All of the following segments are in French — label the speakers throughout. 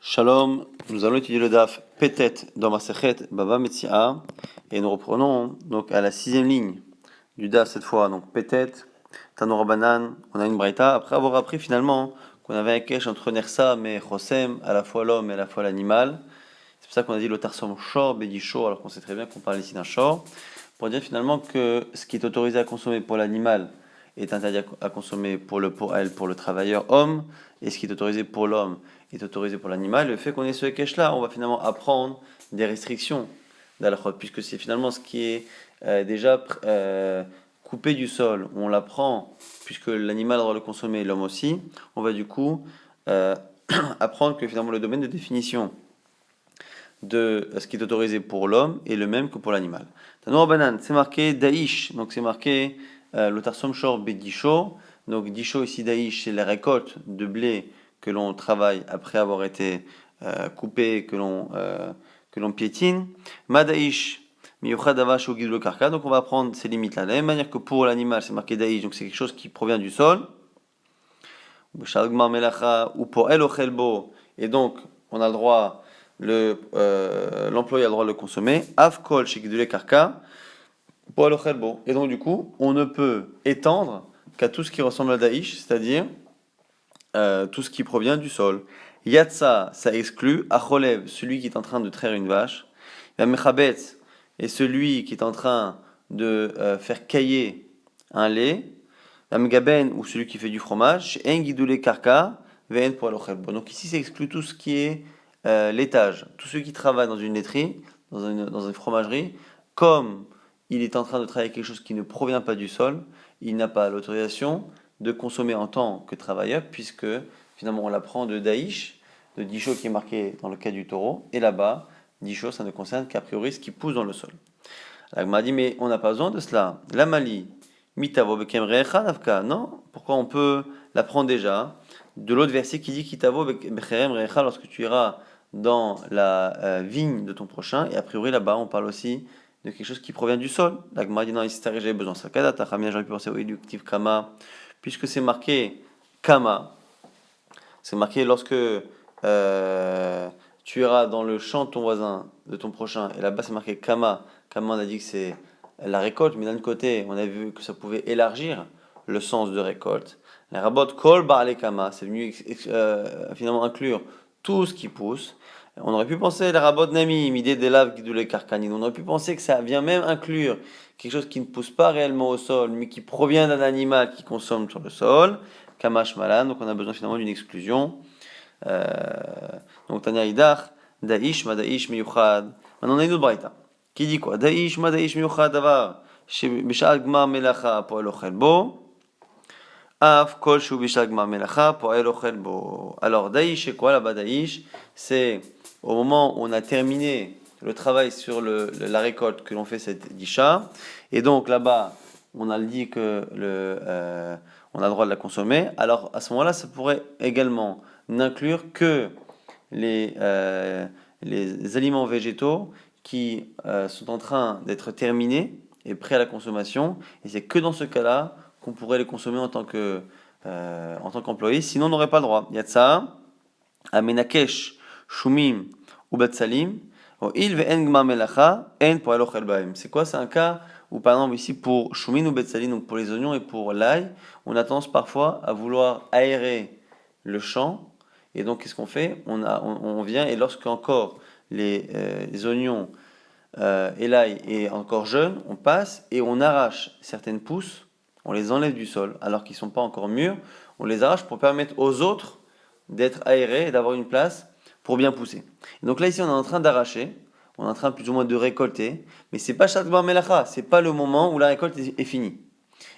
Speaker 1: Shalom, nous allons étudier le DAF Petet dans Masechet Baba Metzia et nous reprenons donc à la 6e ligne du DAF cette fois, donc Petet, Tanur Banan, on a une Braïta, après avoir appris finalement qu'on avait un kesh entre Nersa et Chosem, à la fois l'homme et à la fois l'animal. C'est pour ça qu'on a dit le Tarsom Shor, Bedisho, alors qu'on sait très bien qu'on parle ici d'un Shor, pour dire finalement que ce qui est autorisé à consommer pour l'animal est interdit à consommer pour le travailleur homme, et ce qui est autorisé pour l'homme est autorisé pour l'animal. Le fait qu'on ait ce kesh-là, on va finalement apprendre des restrictions d'Alachot, puisque c'est finalement ce qui est déjà coupé du sol, on l'apprend, puisque l'animal a le droit de le consommer, l'homme aussi, on va du coup apprendre que finalement le domaine de définition de ce qui est autorisé pour l'homme est le même que pour l'animal. Tanour Banan, c'est marqué Daïsh, donc c'est marqué le Tarsom Shor Bedisho, donc Disho ici Daïsh, c'est la récolte de blé que l'on travaille après avoir été coupé, que l'on piétine. Madaïsh, Miyuchad Avash ou Gidlo Karka, donc on va prendre ces limites-là. De la même manière que pour l'animal, c'est marqué Daïsh, donc c'est quelque chose qui provient du sol. Ou pour El Ochelbo, et donc on a le droit. L'employé a le droit de le consommer. Avkol chez Gidule Karka, pour le Khelbo. Et donc, du coup, on ne peut étendre qu'à tout ce qui ressemble à Daïch, c'est-à-dire tout ce qui provient du sol. Yatsa, ça exclut. Acholev, celui qui est en train de traire une vache. Mechabetz, et celui qui est en train de faire cailler un lait. Mgaben, ou celui qui fait du fromage. En Gidule Karka, Ven pour le Khelbo. Donc, ici, ça exclut tout ce qui est laitage, tous ceux qui travaillent dans une laiterie, dans une fromagerie, comme il est en train de travailler quelque chose qui ne provient pas du sol, il n'a pas l'autorisation de consommer en tant que travailleur, puisque finalement on l'apprend de Daïch, de Disho qui est marqué dans le cas du taureau, et là-bas, Disho, ça ne concerne qu'a priori ce qui pousse dans le sol. Alors, il m'a dit, mais on n'a pas besoin de cela. La Mali, mitavo bekem recha nafka, non? Pourquoi on peut l'apprendre déjà? De l'autre verset qui dit kitavo bekem recha, lorsque tu iras dans la vigne de ton prochain, et a priori là-bas on parle aussi de quelque chose qui provient du sol. L'agma dit non, ici j'avais besoin sakada, tachamia, j'aurais pu penser au éductif kama, puisque c'est marqué kama, c'est marqué lorsque tu iras dans le champ de ton voisin, de ton prochain, et là-bas c'est marqué kama. Kama, on a dit que c'est la récolte, mais d'un côté, on a vu que ça pouvait élargir le sens de récolte. La rabot kol ba'ale kama, c'est venu finalement inclure tout ce qui pousse. On aurait pu penser la rabot nami, midé de lave guidoule karkanin. On aurait pu penser que ça vient même inclure quelque chose qui ne pousse pas réellement au sol, mais qui provient d'un animal qui consomme sur le sol. Kamash malan, donc on a besoin finalement d'une exclusion. Donc Tanya Idach, Da'ish, Mada'ish, Miyuchad. Maintenant on a une autre braïta qui dit quoi? Da'ish, Mada'ish, Miyuchad, Davar, Bishal Gmar Melacha, Poel Ochel Bo. Af, Kol Shu Bishal Gmar Melacha, Poel Ochel Bo. Alors Da'ish, c'est quoi là-bas? Da'ish, c'est au moment où on a terminé le travail sur la récolte que l'on fait cette disha. Et donc là-bas, on a dit que on a le droit de la consommer. Alors à ce moment-là, ça pourrait également n'inclure que les aliments végétaux qui sont en train d'être terminés et prêts à la consommation. Et c'est que dans ce cas-là qu'on pourrait les consommer en tant qu'employé. Sinon, on n'aurait pas le droit. Yatsa, Amenakesh, Shumim ou Batsalim. C'est quoi? C'est un cas où, par exemple, ici pour Shumin ou Betsalin, donc pour les oignons et pour l'ail, on a tendance parfois à vouloir aérer le champ. Et donc, qu'est-ce qu'on fait? On vient, et lorsque encore les oignons et l'ail est encore jeune, on passe et on arrache certaines pousses, on les enlève du sol, alors qu'ils ne sont pas encore mûrs, on les arrache pour permettre aux autres d'être aérés et d'avoir une place pour bien pousser. Et donc là, ici, on est en train d'arracher, on est en train plus ou moins de récolter, mais c'est pas Shatbar Melacha, c'est pas le moment où la récolte est finie.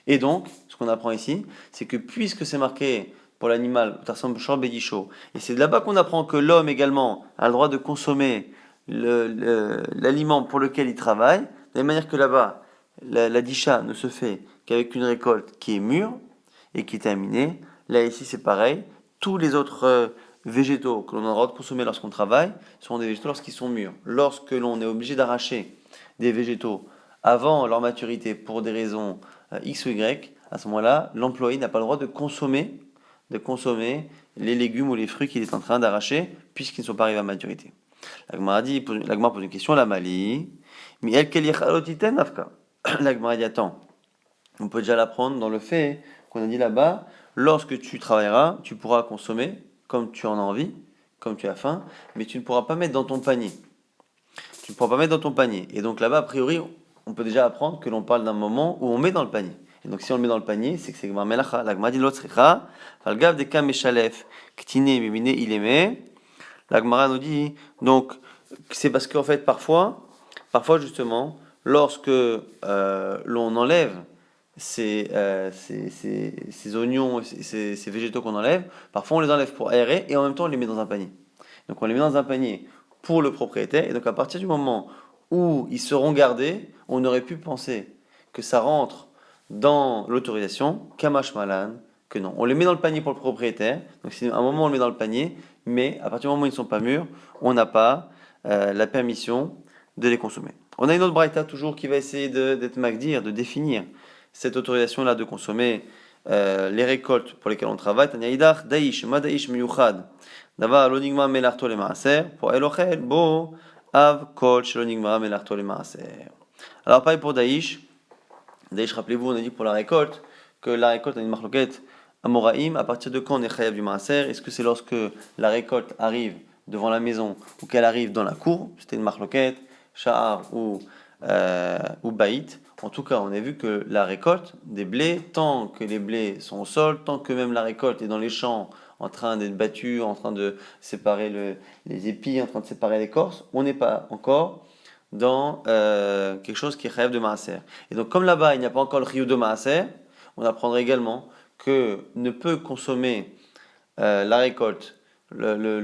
Speaker 1: Et donc, ce qu'on apprend ici, c'est que puisque c'est marqué pour l'animal, et c'est de là-bas qu'on apprend que l'homme également a le droit de consommer l'aliment pour lequel il travaille, de la même manière que là-bas, la disha ne se fait qu'avec une récolte qui est mûre et qui est terminée. Là, ici, c'est pareil. Tous les autres végétaux que l'on a le droit de consommer lorsqu'on travaille sont des végétaux lorsqu'ils sont mûrs. Lorsque l'on est obligé d'arracher des végétaux avant leur maturité pour des raisons X ou Y, à ce moment-là, l'employé n'a pas le droit de consommer de consommer les légumes ou les fruits qu'il est en train d'arracher, puisqu'ils ne sont pas arrivés à maturité. L'Agmara pose une question, la Mali. Mais elle nafka. L'Agmara dit, attends, on peut déjà l'apprendre dans le fait qu'on a dit là-bas, lorsque tu travailleras, tu pourras consommer comme tu en as envie, comme tu as faim, mais tu ne pourras pas mettre dans ton panier. Tu ne pourras pas mettre dans ton panier. Et donc là-bas, a priori, on peut déjà apprendre que l'on parle d'un moment où on met dans le panier. Et donc si on le met dans le panier, c'est que c'est Gmar Melacha. La Gmara dit l'Otsrecha, Falgav Deka Meshalef, Ktine Mimine Ileme. La Gmara nous dit, donc, c'est parce qu'en fait, parfois justement, lorsque l'on enlève ces oignons, ces végétaux qu'on enlève, parfois on les enlève pour aérer et en même temps on les met dans un panier. Donc on les met dans un panier pour le propriétaire et donc à partir du moment où ils seront gardés, on aurait pu penser que ça rentre dans l'autorisation, Kamash Malan, que non. On les met dans le panier pour le propriétaire, donc si à un moment on le met dans le panier, mais à partir du moment où ils ne sont pas mûrs, on n'a pas la permission de les consommer. On a une autre braïta toujours qui va essayer d'être magdir, de définir cette autorisation-là de consommer les récoltes pour lesquelles on travaille. Tanya idach, daish, ma daish miyuchad. Davar l'onigma melarto le maaser, pour elochel, bo, av, kol, l'onigma melarto le maaser. Alors pareil pour daish. Daish, rappelez-vous, on a dit pour la récolte, que la récolte a une marloquette amoraïm. À partir de quand on est chayav du maaser? Est-ce que c'est lorsque la récolte arrive devant la maison ou qu'elle arrive dans la cour? C'était une marloquette. Sha'ar ou Baït. En tout cas, on a vu que la récolte des blés, tant que les blés sont au sol, tant que même la récolte est dans les champs, en train d'être battue, en train de séparer les épis, en train de séparer l'écorce, on n'est pas encore dans quelque chose qui est rêve de Maaser. Et donc, comme là-bas, il n'y a pas encore le riou de Maaser, on apprendra également que ne peut consommer la récolte, l'employé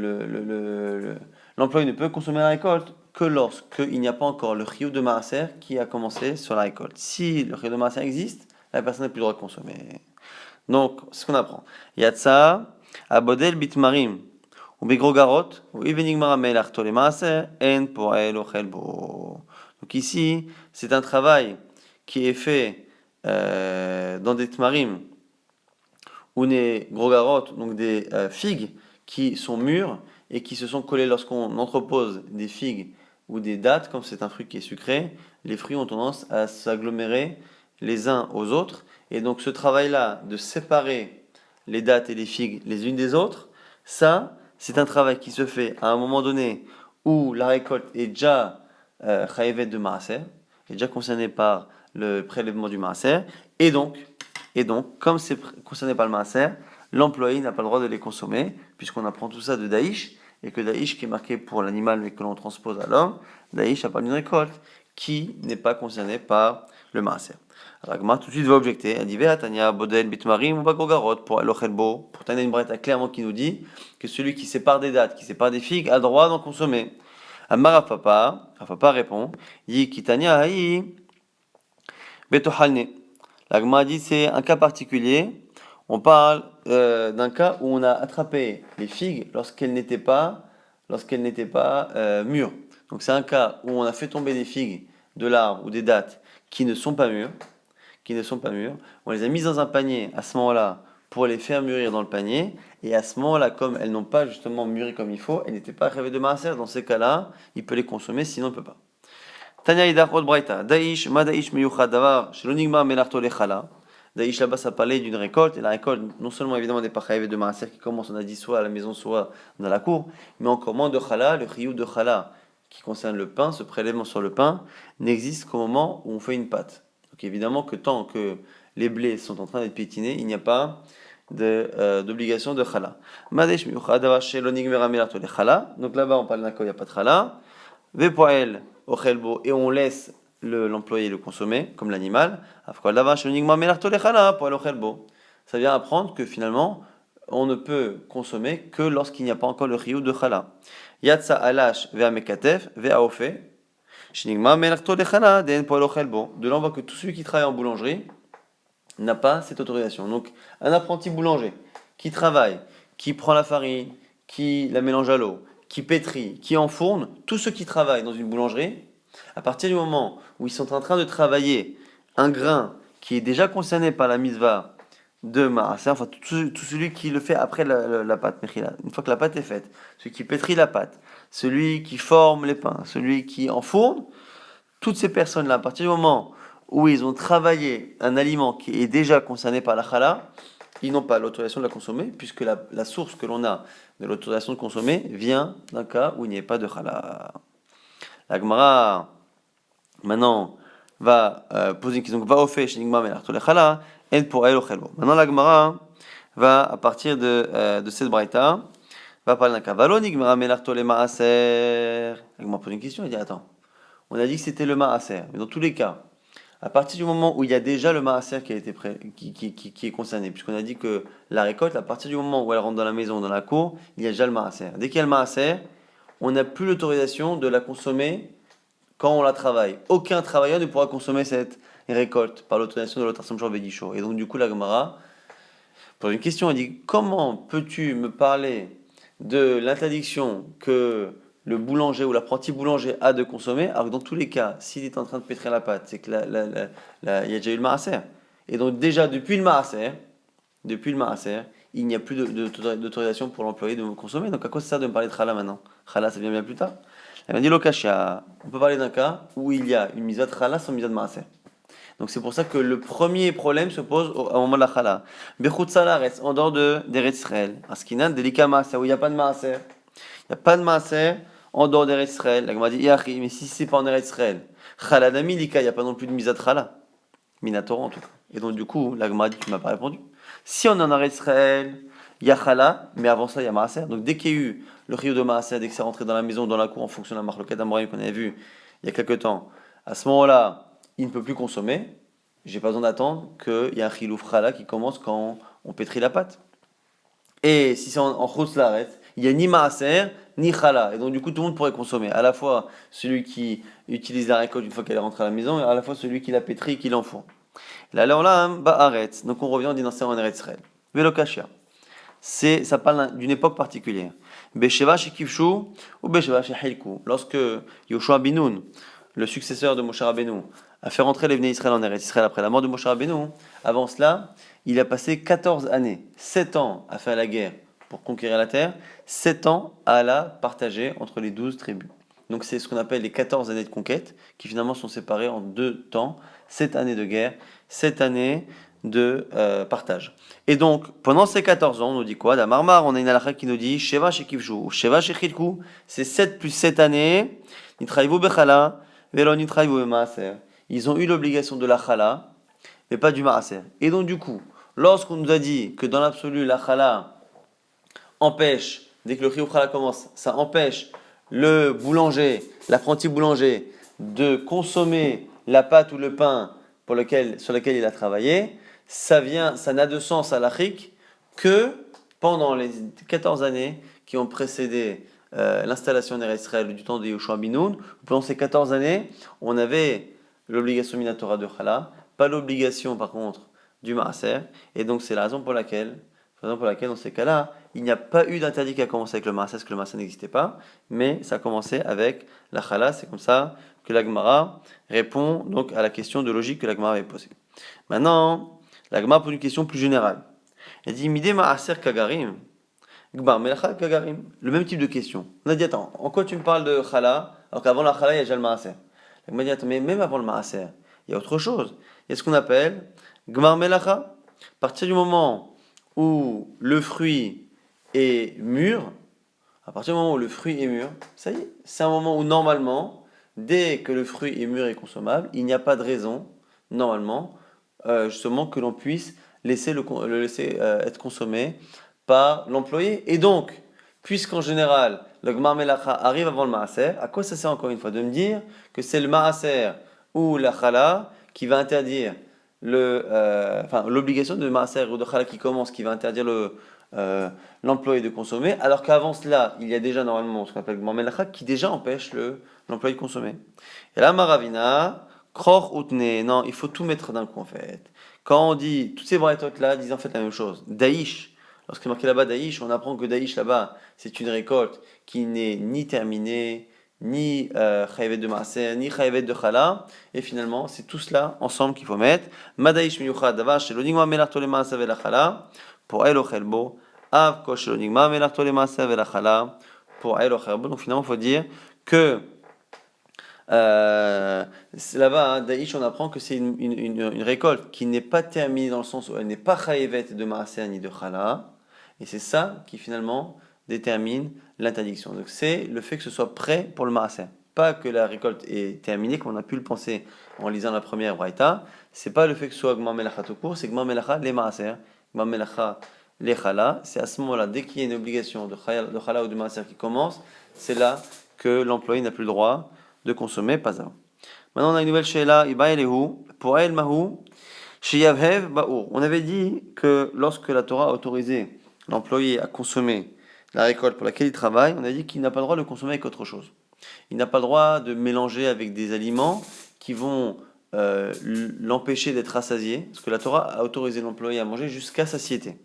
Speaker 1: ne peut consommer la récolte que lorsqu'il n'y a pas encore le chiyuv de maaser qui a commencé sur la récolte. Si le chiyuv de maaser existe, la personne n'a plus le droit de consommer. Donc, c'est ce qu'on apprend. Yatsa, abodel bitmarim, ou begrogarot, ou evening maramel artole maaser, en poel ochel bo. Donc ici, c'est un travail qui est fait dans des tmarim, ou des grogarot, donc des figues qui sont mûres et qui se sont collées lorsqu'on entrepose des figues ou des dattes, comme c'est un fruit qui est sucré, les fruits ont tendance à s'agglomérer les uns aux autres. Et donc ce travail-là de séparer les dattes et les figues les unes des autres, ça, c'est un travail qui se fait à un moment donné où la récolte est déjà chayevet de maaser, est déjà concernée par le prélèvement du maaser, et donc, comme c'est concerné par le maaser, l'employé n'a pas le droit de les consommer, puisqu'on apprend tout ça de Daïch, et que Daïch qui est marqué pour l'animal mais que l'on transpose à l'homme, Daïch a pas d'une récolte qui n'est pas concernée par le maaser. Ragma tout de suite va objecter, elle dit Ve'atania, Bodel, Bitmarim ou Bagrogarot pour Elochelbo, pour Tania une bretta clairement qui nous dit que celui qui sépare des dattes, qui sépare des figues, a le droit d'en consommer. Amar Rafapa répond Yi Kitania Haï Betohalne. L'Agma dit c'est un cas particulier. On parle d'un cas où on a attrapé les figues lorsqu'elles n'étaient pas mûres. Donc c'est un cas où on a fait tomber des figues de l'arbre ou des dattes qui ne sont pas mûres, On les a mises dans un panier à ce moment-là pour les faire mûrir dans le panier. Et à ce moment-là, comme elles n'ont pas justement mûri comme il faut, elles n'étaient pas rêvées de maaser. Dans ces cas-là, il peut les consommer, sinon il ne peut pas. Tanya Idachot Braïta, Daïsh, Ma Daïsh Meyuchad Davar, Shelonigma Melarto Lechala. Daïsh là-bas, ça parlait d'une récolte, et la récolte, non seulement évidemment des pachaïves de maaser qui commencent, on a dit, soit à la maison, soit dans la cour, mais encore moins de chala, le chiyuv de chala, qui concerne le pain, ce prélèvement sur le pain, n'existe qu'au moment où on fait une pâte. Donc évidemment que tant que les blés sont en train d'être piétinés, il n'y a pas d'obligation de chala. Ma Daïsh Meyuchad Davar, Shelonigma Melarto Lechala. Donc là-bas, on parle d'un cas où il n'y a pas de chala. Vepoel ochelbo, et on laisse l'employé le consommer, comme l'animal. Ça vient apprendre que finalement, on ne peut consommer que lorsqu'il n'y a pas encore le chiyuv de chala. Yatsa alash ve'amekatef ve'aofe. De là, on voit que tout celui qui travaille en boulangerie n'a pas cette autorisation. Donc, un apprenti boulanger qui travaille, qui prend la farine, qui la mélange à l'eau, qui pétrit, qui enfourne, tous ceux qui travaillent dans une boulangerie, à partir du moment où ils sont en train de travailler un grain qui est déjà concerné par la mitzvah de maaser, enfin tout celui qui le fait après la pâte, mechila. Une fois que la pâte est faite, celui qui pétrit la pâte, celui qui forme les pains, celui qui enfourne, toutes ces personnes-là, à partir du moment où ils ont travaillé un aliment qui est déjà concerné par la chala, ils n'ont pas l'autorisation de la consommer, puisque la source que l'on a de l'autorisation de consommer vient d'un cas où il n'y a pas de chala. La Gemara, maintenant, va poser une question. Va au fait, chez Nigma Melach Tolechala, en pour elle au. Maintenant, la Gemara va, à partir de cette braïta, va parler d'un cas. Valo Nigma Melach Tole Maaser. La Gemara pose une question, il dit attends, on a dit que c'était le Maaser, mais dans tous les cas, à partir du moment où il y a déjà le maaser qui a été qui est concerné, puisqu'on a dit que la récolte, à partir du moment où elle rentre dans la maison, dans la cour, il y a déjà le maaser. Dès qu'il y a le maaser, on n'a plus l'autorisation de la consommer quand on la travaille. Aucun travailleur ne pourra consommer cette récolte par l'autorisation de l'autre Samchor Vedisho. Et donc du coup, la Gemara pose une question, elle dit comment peux-tu me parler de l'interdiction que le boulanger ou l'apprenti boulanger a de consommer, alors que dans tous les cas, s'il est en train de pétrir la pâte, c'est que il y a déjà eu le maaser. Et donc déjà, depuis le maaser, il n'y a plus d'autorisation pour l'employé de consommer. Donc à quoi ça sert de me parler de chala maintenant? Chala, ça vient bien plus tard. Elle m'a dit Lokashia, on peut parler d'un cas où il y a une mise de chala sans mise de maaser. Donc c'est pour ça que le premier problème se pose au moment de la chala. Bechut salaretz, en dehors d'Eretz Israël. Askinan, délicat maaser, où il n'y a pas de maaser. Il n'y a pas de maaser en dehors d'Eretz Israël. La Gemara dit, mais si c'est pas en Eretz Israël, chala d'amilika, il n'y a pas non plus de mise à chala. Minatora en tout cas. Et donc du coup, la Gemara dit, tu m'as pas répondu. Si on est en Eretz Israël, il y a chala, mais avant ça, il y a maaser. Donc dès qu'il y a eu le rio de maaser, dès que c'est rentré dans la maison, dans la cour, en fonction de la marloquette amorim qu'on avait vu il y a quelques temps, à ce moment-là, il ne peut plus consommer. J'ai pas besoin d'attendre qu'il y ait un chilouf chala qui commence quand on pétrit la pâte. Et si c'est en chutz laaretz, il n'y a ni maaser, ni chala. Et donc, du coup, tout le monde pourrait consommer. À la fois celui qui utilise la récolte une fois qu'elle est rentrée à la maison, et à la fois celui qui la pétrit et qui l'enfourne. Là, on l'a, ba'aretz. Donc, on revient, on dit non, c'est en Eretz Israël. Velokashia. Ça parle d'une époque particulière. Besheva shekivshu ou Besheva shehilku. Lorsque Yoshua Binoun, le successeur de Moshe Rabbeinu, a fait rentrer les Bnei Israël en Eretz Israël après la mort de Moshe Rabbeinu, avant cela, il a passé 14 années, 7 ans à faire la guerre pour conquérir la terre, 7 ans à la partager entre les 12 tribus. Donc c'est ce qu'on appelle les 14 années de conquête, qui finalement sont séparées en 2 temps, 7 années de guerre, 7 années de partage. Et donc, pendant ces 14 ans, on nous dit quoi? D'Amarmar, on a une halakha qui nous dit Sheva Shekivshu, Sheva Shechilku, c'est 7 plus 7 années, Nitraïvu Bechala, Velo Nitraïvu Maaser. Ils ont eu l'obligation de la chala, mais pas du maaser. Et donc, du coup, lorsqu'on nous a dit que dans l'absolu, la chala empêche, dès que le chiyuv chala commence, ça empêche le boulanger, l'apprenti boulanger, de consommer la pâte ou le pain sur lequel il a travaillé, ça n'a de sens à l'achik que pendant les 14 années qui ont précédé l'installation d'Eretz Israël du temps de Yoshua Binoun. Pendant ces 14 années, on avait l'obligation minatora de chala, pas l'obligation par contre du maaser, et donc c'est la raison pour laquelle dans ces cas-là, il n'y a pas eu d'interdit qui a commencé avec le maaser, parce que le maaser n'existait pas, mais ça a commencé avec la chala. C'est comme ça que la Gemara répond donc à la question de logique que la Gemara avait posée. Maintenant, la Gemara pose une question plus générale. Elle dit Midé maaser kagarim, gbar melacha kagarim. Le même type de question. On a dit attends, en quoi tu me parles de chala alors qu'avant la chala il y a déjà le maaser? La Gemara dit attends, mais même avant le maaser, il y a autre chose. Il y a ce qu'on appelle gmar melacha. À partir du moment où le fruit est mûr, ça y est, c'est un moment où normalement, dès que le fruit est mûr et consommable, il n'y a pas de raison, normalement, justement, que l'on puisse le laisser être consommé par l'employé. Et donc, puisqu'en général, le gmar melacha arrive avant le maaser, à quoi ça sert encore une fois? De me dire que c'est le maaser ou la chala qui va interdire l'obligation de maaser ou de chala qui commence, qui va interdire l'employé de consommer, alors qu'avant cela, il y a déjà normalement ce qu'on appelle le gmar melacha qui déjà empêche l'employé de consommer. Et là, Maravina, kror utne, non, il faut tout mettre d'un coup en fait. Quand on dit, toutes ces braïtotes là disent en fait la même chose. Daïsh, lorsqu'il est marqué là-bas Daïsh, on apprend que Daïsh là-bas, c'est une récolte qui n'est ni terminée, ni chayavet de maaser, ni chayavet de chala. Et finalement, c'est tout cela ensemble qu'il faut mettre. Madaïsh miyuchad davar shelo nigma melarto le maaser ve la chala, pour el ochel bo. Av ko shelo nigma melarto le maaser ve la chala, pour el ochel bo. Donc finalement, il faut dire que là-bas, Daïch, on apprend que c'est une récolte qui n'est pas terminée dans le sens où elle n'est pas chayevet de maaser ni de chala. Et c'est ça qui finalement détermine l'interdiction. Donc c'est le fait que ce soit prêt pour le maaser. Pas que la récolte est terminée, comme on a pu le penser en lisant la première braïta. C'est pas le fait que ce soit gmar melacha tout court, c'est gmar melacha les maaser, gmar melacha les chala. C'est à ce moment-là, dès qu'il y a une obligation de chala ou de maaser qui commence, c'est là que l'employé n'a plus le droit de consommer, pas avant. Maintenant, on a une nouvelle sheila, Ibaïlehu, pour El Mahu, Sheyavhev Baour. On avait dit que lorsque la Torah a autorisé l'employé à consommer la récolte pour laquelle il travaille, on a dit qu'il n'a pas le droit de consommer avec autre chose. Il n'a pas le droit de mélanger avec des aliments qui vont l'empêcher d'être rassasié, parce que la Torah a autorisé l'employé à manger jusqu'à satiété.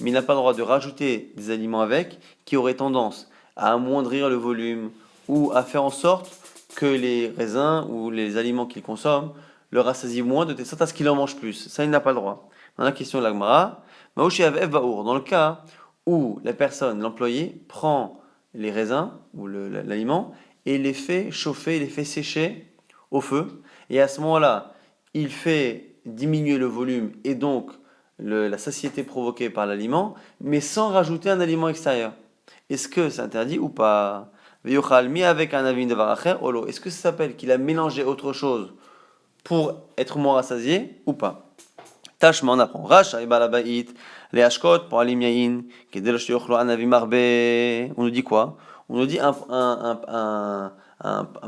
Speaker 1: Mais il n'a pas le droit de rajouter des aliments avec qui auraient tendance à amoindrir le volume ou à faire en sorte que les raisins ou les aliments qu'il consomme le rassasient moins de telle sorte à ce qu'il en mange plus. Ça, il n'a pas le droit. Dans la question de l'Agmara, dans le cas où la personne, l'employé, prend les raisins ou l'aliment et les fait chauffer, les fait sécher au feu, et à ce moment-là, il fait diminuer le volume et donc la satiété provoquée par l'aliment, mais sans rajouter un aliment extérieur. Est-ce que c'est interdit ou pas? Mi avec un avin de varacher olo. Est-ce que ça s'appelle qu'il a mélangé autre chose pour être moins rassasié ou pas? Tashma, on apprend. Racha et balabait, les ashkot pour alim yain, kedel shiochlo anavim arbe. On nous dit quoi? On nous dit un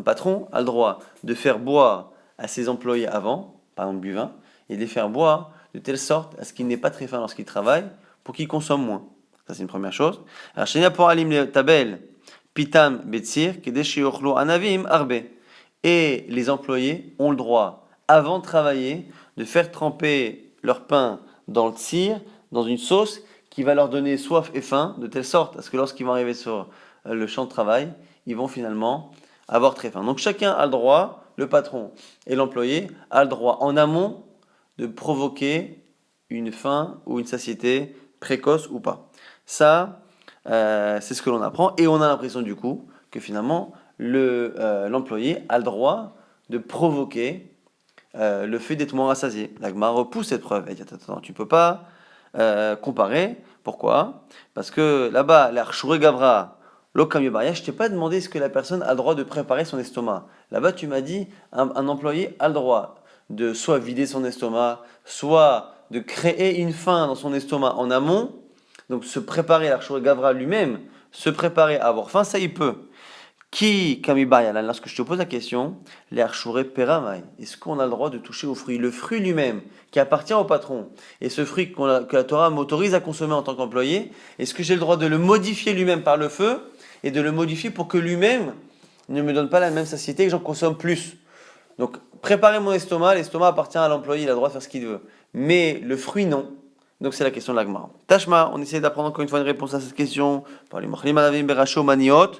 Speaker 1: patron a le droit de faire boire à ses employés avant, par exemple du vin, et de les faire boire de telle sorte à ce qu'il n'est pas très faim lorsqu'il travaille, pour qu'il consomme moins. Ça, c'est une première chose. Alors, chez pour alim le tabel, pitam betsir, kedel shiochlo anavim arbe. Et les employés ont le droit, avant de travailler, de faire tremper leur pain dans le tsir, dans une sauce qui va leur donner soif et faim, de telle sorte à ce que lorsqu'ils vont arriver sur le champ de travail, ils vont finalement avoir très faim. Donc chacun a le droit, le patron et l'employé, a le droit en amont de provoquer une faim ou une satiété précoce ou pas. Ça, c'est ce que l'on apprend, et on a l'impression du coup que finalement l'employé a le droit de provoquer le fait d'être moins rassasié. La Gemara repousse cette preuve. Elle dit, attends, tu ne peux pas comparer. Pourquoi? Parce que là-bas, l'Archouré Gavra, l'Okam Yobaria, je ne t'ai pas demandé est-ce que la personne a le droit de préparer son estomac. Là-bas, tu m'as dit, un employé a le droit de soit vider son estomac, soit de créer une faim dans son estomac en amont. Donc se préparer, l'Archouré Gavra lui-même, se préparer à avoir faim, ça il peut. Qui, Kamibayalan, lorsque je te pose la question, l'Archouré Peramai, est-ce qu'on a le droit de toucher au fruit? Le fruit lui-même, qui appartient au patron, et ce fruit que la Torah m'autorise à consommer en tant qu'employé, est-ce que j'ai le droit de le modifier lui-même par le feu, et de le modifier pour que lui-même ne me donne pas la même satiété, que j'en consomme plus? Donc, préparer mon estomac, l'estomac appartient à l'employé, il a le droit de faire ce qu'il veut. Mais le fruit, non. Donc, c'est la question de l'Agmara. Tashma, on essaie d'apprendre encore une fois une réponse à cette question. Par les Mochlim Alavim Beracho Maniot.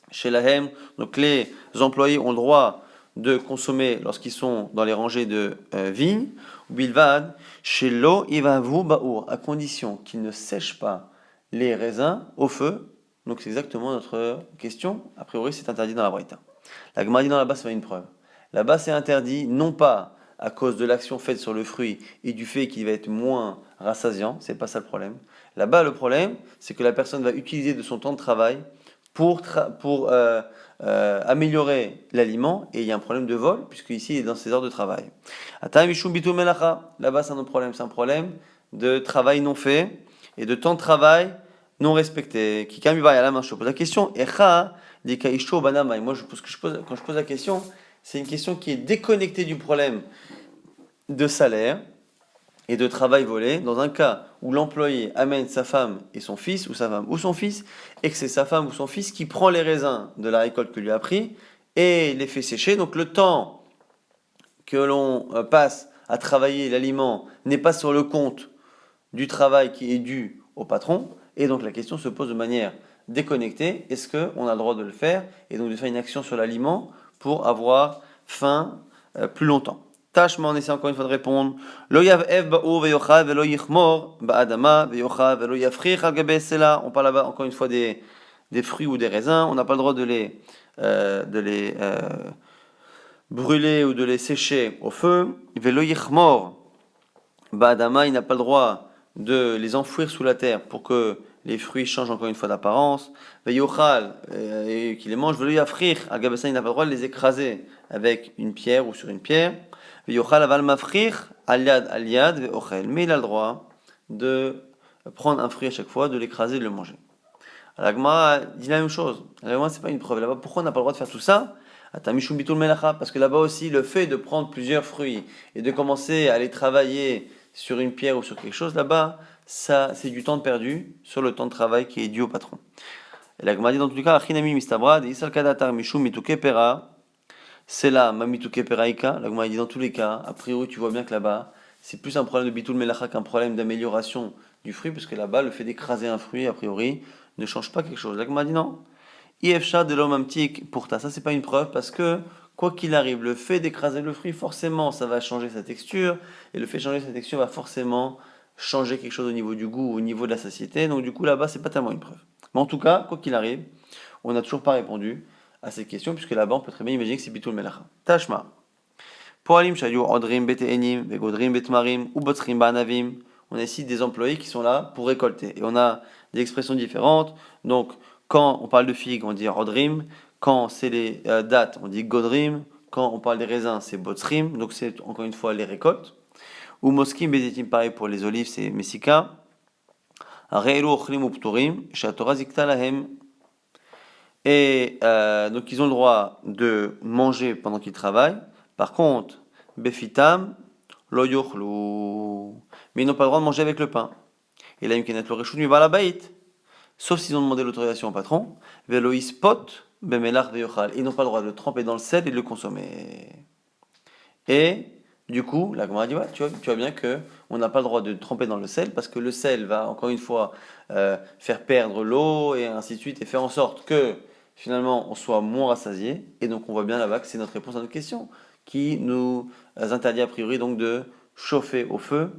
Speaker 1: Chez Lahem, donc les employés ont le droit de consommer lorsqu'ils sont dans les rangées de vignes, ou bilvad, chez l'eau, ivavu baour, à condition qu'ils ne sèchent pas les raisins au feu. Donc c'est exactement notre question. A priori, c'est interdit dans la Braïta. La Gemara dit non, là-bas, c'est une preuve. Là-bas, c'est interdit, non pas à cause de l'action faite sur le fruit et du fait qu'il va être moins rassasiant, c'est pas ça le problème. Là-bas, le problème, c'est que la personne va utiliser de son temps de travail pour améliorer l'aliment, et il y a un problème de vol, puisque ici il est dans ses heures de travail. Là-bas, c'est un autre problème, c'est un problème de travail non fait et de temps de travail non respecté. Je pose la question, moi, quand je pose la question, c'est une question qui est déconnectée du problème de salaire et de travail volé, dans un cas où l'employé amène sa femme et son fils, ou sa femme ou son fils, et que c'est sa femme ou son fils qui prend les raisins de la récolte que lui a pris et les fait sécher. Donc le temps que l'on passe à travailler l'aliment n'est pas sur le compte du travail qui est dû au patron, et donc la question se pose de manière déconnecté, est-ce qu'on a le droit de le faire et donc de faire une action sur l'aliment pour avoir faim plus longtemps? Tâchement, on essaie encore une fois de répondre. Lo yav'ev ba'ur ve'yochal ve'lo yichmor ba'adama ve'yochal ve'lo yafrich al gabe sela. On parle là-bas encore une fois des fruits ou des raisins. On n'a pas le droit de les brûler ou de les sécher au feu. Ve'lo yichmor ba'adama, il n'a pas le droit de les enfouir sous la terre pour que les fruits changent encore une fois d'apparence. Ve'yochal, et qu'il les mange. Ve'lo yafrich al gabe sela, il n'a pas le droit de les écraser avec une pierre ou sur une pierre. Yochal aval mafrir al yad ve'ochel. Mais il a le droit de prendre un fruit à chaque fois, de l'écraser et de le manger. Alors, la Gemara dit la même chose. La Gemara, c'est pas une preuve. Là-bas, pourquoi on n'a pas le droit de faire tout ça? Atamishum bitul melacha. Parce que là-bas aussi, le fait de prendre plusieurs fruits et de commencer à les travailler sur une pierre ou sur quelque chose, là-bas, ça, c'est du temps perdu sur le temps de travail qui est dû au patron. Et la Gemara dit dans tous les cas, achinami mistabra, de isal kadatar mishum mituke pera. C'est là, Mamituke Peraika, la Gemara dit dans tous les cas, a priori tu vois bien que là-bas, c'est plus un problème de bitul melacha qu'un problème d'amélioration du fruit, parce que là-bas, le fait d'écraser un fruit, a priori, ne change pas quelque chose. La Gemara dit non. Ifsha de l'homme amtik pour ta, ça c'est pas une preuve, parce que quoi qu'il arrive, le fait d'écraser le fruit, forcément, ça va changer sa texture, et le fait de changer sa texture va forcément changer quelque chose au niveau du goût, au niveau de la satiété, donc du coup là-bas, c'est pas tellement une preuve. Mais en tout cas, quoi qu'il arrive, on n'a toujours pas répondu à cette question, puisque là-bas, on peut très bien imaginer que c'est bitul melacha. Tashma. Poalim shayu odrim bete'enim, vegodrim betmarim, ou botrim ba'anavim. On a ici des employés qui sont là pour récolter. Et on a des expressions différentes. Donc, quand on parle de figues, on dit odrim. Quand c'est les dattes, on dit godrim. Quand on parle des raisins, c'est botrim. Donc, c'est encore une fois les récoltes. Ou moskim bezetim, pareil pour les olives, c'est messika. Reilu ochlim ou pturim, shatora zikta lahem. Et donc ils ont le droit de manger pendant qu'ils travaillent. Par contre, befitam lo yochlu. Mais ils n'ont pas le droit de manger avec le pain. Et là, il y a une balabait. Sauf s'ils ont demandé l'autorisation au patron. Velo ispot bemelach veyochal. Ils n'ont pas le droit de le tremper dans le sel et de le consommer. Et du coup, la Gemara dit ouais, tu vois bien que on n'a pas le droit de tremper dans le sel parce que le sel va encore une fois faire perdre l'eau et ainsi de suite et faire en sorte que finalement on soit moins rassasié. Et donc on voit bien là-bas que c'est notre réponse à notre question qui nous interdit a priori donc de chauffer au feu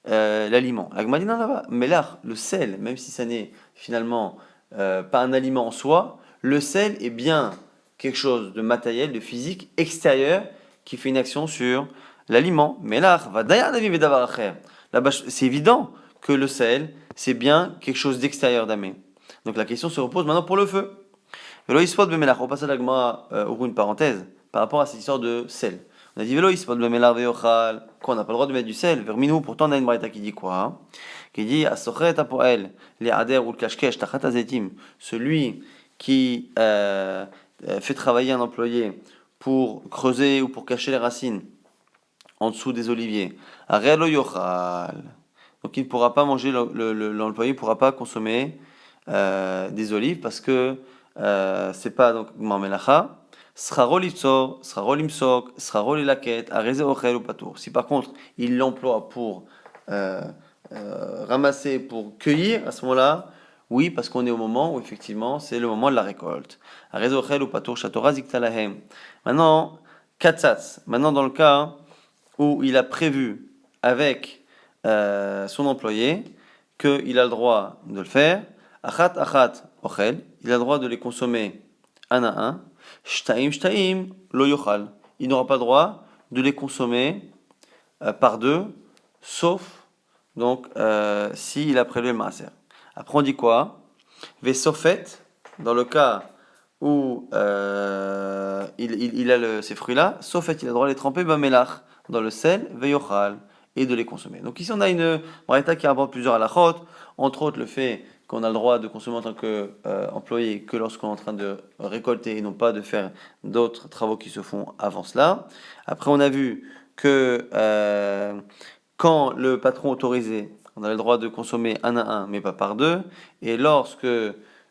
Speaker 1: l'aliment. La Gemara dit non là-bas, mais là le sel, même si ça n'est finalement pas un aliment en soi, le sel est bien quelque chose de matériel, de physique, extérieur qui fait une action sur l'aliment. Mais là, là-bas, c'est évident que le sel, c'est bien quelque chose d'extérieur d'Amé. Donc la question se repose maintenant pour le feu. Velo ispot bemelach. On passe à l'agma, ouvre une parenthèse, par rapport à cette histoire de sel. On a dit velo ispot bemelach veyochal. Quoi, on n'a pas le droit de mettre du sel. Verminou, pourtant on a une braïta qui dit quoi hein qui dit asochet apoel, les ader ou le kashkesh, tachat azetim. Celui qui fait travailler un employé pour creuser ou pour cacher les racines en dessous des oliviers. Arelo yochal. Donc il ne pourra pas manger, l'employé ne pourra pas consommer des olives parce que c'est pas donc marmelacha. Sraro lipsor, sraro limsok, sraro lilaket, areze ochel ou patour. Si par contre il l'emploie pour ramasser, pour cueillir, à ce moment-là, oui, parce qu'on est au moment où effectivement c'est le moment de la récolte. Areze ochel ou patour, shatora ziktalahem. Maintenant, katsats. Maintenant dans le cas où il a prévu avec son employé qu'il a le droit de le faire. Achat, achat, ochel. Il a le droit de les consommer un à un. Shtaim, shtaim, lo yochal. Il n'aura pas le droit de les consommer par deux, sauf donc s'il a prélevé le maaser. Après on dit quoi? Vesofet, dans le cas où il a ces fruits-là, sauf il a le droit de les tremper bamelach dans le sel, veyochal, et de les consommer. Donc ici on a une braïta qui rapporte plusieurs halachot, entre autres le fait qu'on a le droit de consommer en tant qu'employé que lorsqu'on est en train de récolter et non pas de faire d'autres travaux qui se font avant cela. Après on a vu que quand le patron autorisé, on a le droit de consommer un à un, mais pas par deux, et lorsque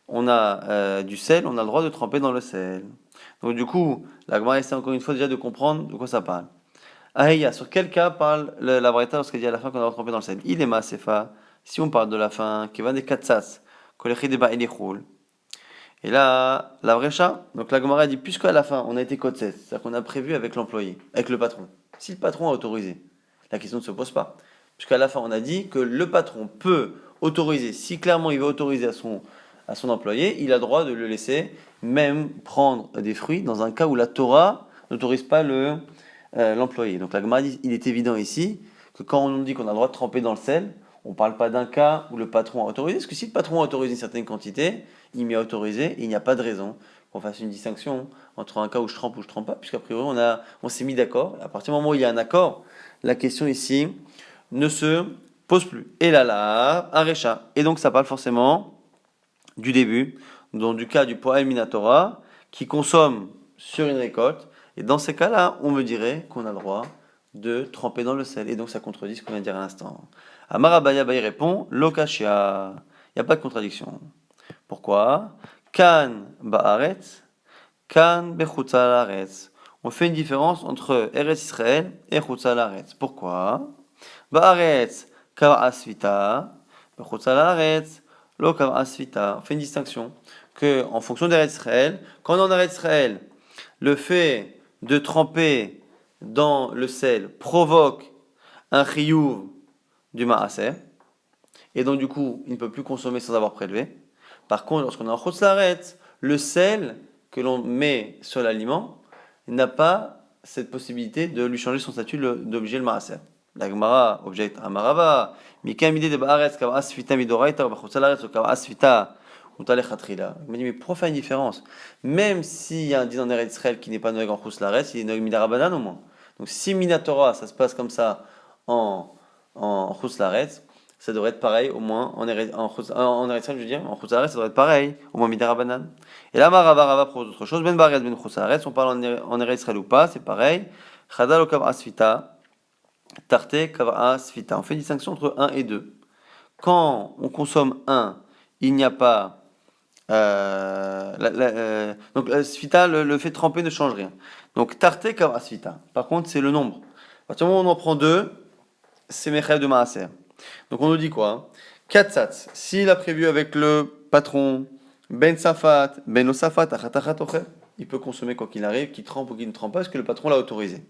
Speaker 1: on a du sel, on a le droit de tremper dans le sel. Donc du coup, la Gemara essaie encore une fois déjà de comprendre de quoi ça parle. Aïe, sur quel cas parle la Braïta lorsqu'elle dit à la fin qu'on a le droit de tremper dans le sel? Il est masefa, si on parle de la fin, qui va des katsas, kolechi deba elichul, Et là, la vraie donc la Gemara dit, puisqu'à la fin, on a été code 7, c'est-à-dire qu'on a prévu avec l'employé, avec le patron. Si le patron a autorisé, la question ne se pose pas. Puisqu'à la fin, on a dit que le patron peut autoriser, si clairement il veut autoriser à son employé, il a le droit de le laisser même prendre des fruits dans un cas où la Torah n'autorise pas l'employé. Donc la Gemara dit, il est évident ici que quand on dit qu'on a le droit de tremper dans le sel, on ne parle pas d'un cas où le patron a autorisé, parce que si le patron a autorisé une certaine quantité, il m'y a autorisé, et il n'y a pas de raison qu'on fasse une distinction entre un cas où je trempe ou je ne trempe pas, puisqu'a priori on s'est mis d'accord. À partir du moment où il y a un accord, la question ici ne se pose plus. Et là, un récha. Et donc ça parle forcément du début, donc du cas du poël minatora, qui consomme sur une récolte. Et dans ces cas-là, on me dirait qu'on a le droit de tremper dans le sel. Et donc ça contredit ce qu'on vient de dire à l'instant. Amarabaya Baye répond, Lokashia. Il n'y a pas de contradiction. Pourquoi? Kan ba'aretz, kan bechutza la'aretz. On fait une différence entre Eretz Israël et Chutza la'aretz. Pourquoi? Ba'aretz kav'a svita, bechutza la'aretz lo kav'a svita. On fait une distinction que en fonction d'Eretz Israël, quand on est en Eretz Israël, le fait de tremper dans le sel provoque un chiyuv du maaser, et donc du coup, il ne peut plus consommer sans avoir prélevé. Par contre, lorsqu'on est en chutz la'aretz, le sel que l'on met sur l'aliment n'a pas cette possibilité de lui changer son statut d'objet le maaser. La Gemara objecte Amarava, Mikam idée de ba'aretz kav'a asfita midoraita ou chutz la'aretz ou kav'a asfita uta lechatchila. Il m'a dit mais pourquoi faire une différence? Même s'il y a un din en Eretz Israël qui n'est pas noeg en chutz la'aretz, il est noeg midarabanan au moins. Donc si minatora ça se passe comme ça en chutz la'aretz, ça devrait être pareil au moins en Eretz Israël, je veux dire, en chutz la'aretz ça devrait être pareil au moins midarabanan. Et là Rava propose autre chose, ben ba'aretz ben chutz la'aretz, on parle en Eretz Israël ou pas, c'est pareil. Chadal ou kav'a asfita. Tarte kav'a svita. On fait une distinction entre 1 et 2. Quand on consomme 1, il n'y a pas. Donc, svita, le fait de tremper ne change rien. Donc, tarte kav'a svita. Par contre, c'est le nombre. À partir du moment où on en prend 2, c'est mechav de maaser. Donc, on nous dit quoi? 4 sats. S'il a prévu avec le patron, ben safat, ben osafat, achatachat ochel, il peut consommer quoi qu'il arrive, qu'il trempe ou qu'il ne trempe pas, parce que le patron l'a autorisé.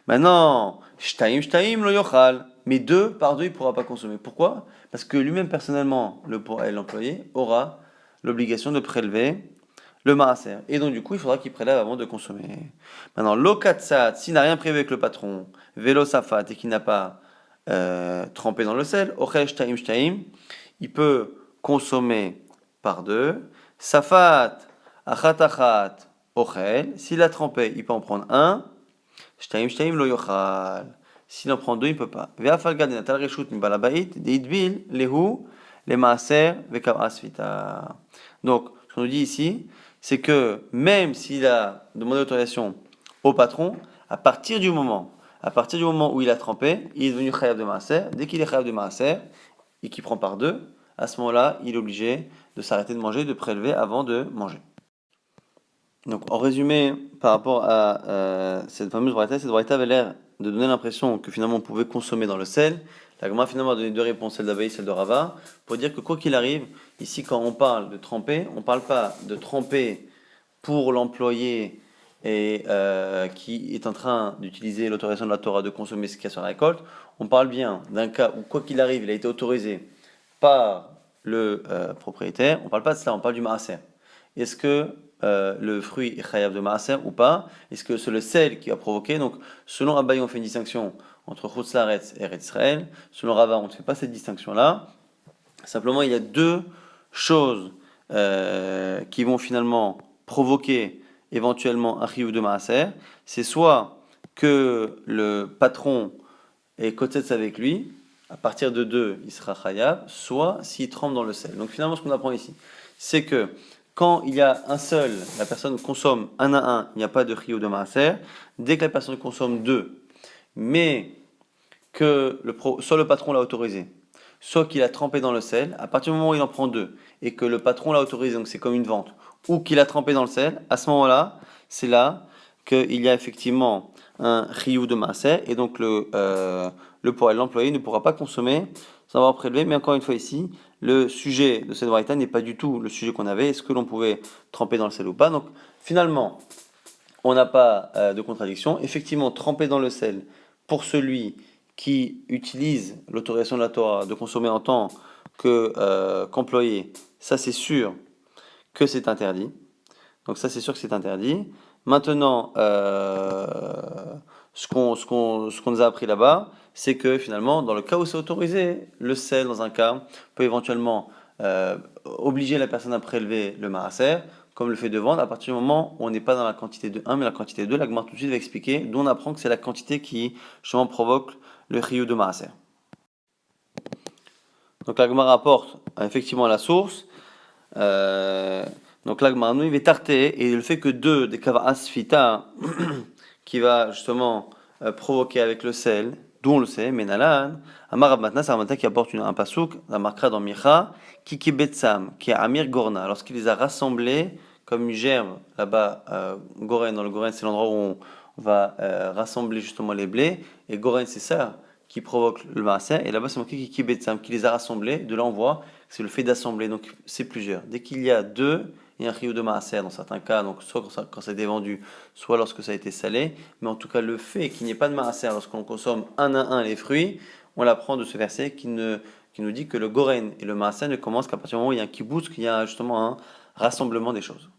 Speaker 1: Maintenant, shtaim lo yochal, mais 2 par 2 il ne pourra pas consommer. Pourquoi? Parce que lui-même personnellement, l'employé aura l'obligation de prélever le maaser. Et donc du coup, il faudra qu'il prélève avant de consommer. Maintenant, lokatsat, s'il n'a rien prévu avec le patron, velo safat, et qu'il n'a pas trempé dans le sel, ochel shtaim, il peut consommer par 2. Safat, achat, ochel, s'il a trempé, il peut en prendre 1. Shtaim lo yochal. S'il en prend 2, il ne peut pas. Ve'afal gad natal reshut mi balabait deidbil lehu le maaser ve'kav'a svita. Donc, ce qu'on nous dit ici, c'est que même s'il a demandé l'autorisation au patron, à partir du moment où il a trempé, il est devenu chayav de maaser. Dès qu'il est chayav de maaser et qu'il prend par 2, à ce moment-là, il est obligé de s'arrêter de manger, de prélever avant de manger. Donc, en résumé, par rapport à cette fameuse braïta avait l'air de donner l'impression que finalement on pouvait consommer dans le sel. La Gemara finalement a donné 2 réponses, celle d'Abaï, celle de Rava, pour dire que quoi qu'il arrive, ici quand on parle de tremper, on ne parle pas de tremper pour l'employé et qui est en train d'utiliser l'autorisation de la Torah de consommer ce qu'il y a sur la récolte. On parle bien d'un cas où quoi qu'il arrive, il a été autorisé par le propriétaire. On ne parle pas de cela, on parle du maaser. Est-ce que le fruit est chayav de maaser ou pas? Est-ce que c'est le sel qui a provoqué? Donc, selon Abaye, on fait une distinction entre chutz la'aretz et Eretz Israël. Selon Rava, on ne fait pas cette distinction-là. Simplement, il y a 2 choses qui vont finalement provoquer éventuellement un chiyuv de maaser. C'est soit que le patron est kotetz avec lui, à partir de 2, il sera chayav, soit s'il trempe dans le sel. Donc finalement, ce qu'on apprend ici, c'est que quand il y a un seul, la personne consomme 1 à 1, il n'y a pas de chiyuv de maaser. Dès que la personne consomme 2, mais que soit le patron l'a autorisé, soit qu'il a trempé dans le sel, à partir du moment où il en prend 2, et que le patron l'a autorisé, donc c'est comme une vente, ou qu'il a trempé dans le sel, à ce moment-là, c'est là qu'il y a effectivement un chiyuv de maaser, et donc l'employé ne pourra pas consommer sans avoir prélevé, mais encore une fois ici, le sujet de cette braïta n'est pas du tout le sujet qu'on avait, est-ce que l'on pouvait tremper dans le sel ou pas. Donc finalement, on n'a pas de contradiction. Effectivement, tremper dans le sel pour celui qui utilise l'autorisation de la Torah de consommer en tant qu'employé, ça c'est sûr que c'est interdit. Donc ça c'est sûr que c'est interdit. Maintenant, ce qu'on nous a appris là-bas, c'est que finalement, dans le cas où c'est autorisé, le sel, dans un cas, peut éventuellement obliger la personne à prélever le maaser, comme le fait de vendre, à partir du moment où on n'est pas dans la quantité de 1, mais la quantité de 2, la Gemara tout de suite va expliquer, d'où on apprend que c'est la quantité qui, justement, provoque le chiyuv de maaser. Donc la Gemara rapporte effectivement la source. Donc la Gemara nous, il va tarter, et le fait que deux des kavas fita, qui va justement provoquer avec le sel, d'où on le sait, Menalan, Amar maintenant, c'est un qui apporte un pasouk, la marquera dans Micha, qui Betsam, qui est Amir Gorna, lorsqu'il les a rassemblés comme une germe, là-bas, Goren, dans le Goren, c'est l'endroit où on va rassembler justement les blés, et Goren, c'est ça qui provoque le maaser, et là-bas, c'est marqué qui Betsam, qui les a rassemblés, de là on voit, c'est le fait d'assembler, donc c'est plusieurs. Dès qu'il y a deux, il y a un chiyuv de maaser dans certains cas, donc soit quand ça a été vendu, soit lorsque ça a été salé, mais en tout cas le fait qu'il n'y ait pas de maaser lorsqu'on consomme un à un les fruits, on l'apprend de ce verset qui nous dit que le goren et le maaser ne commencent qu'à partir du moment où il y a un kibbutz, qu'il y a justement un rassemblement des choses.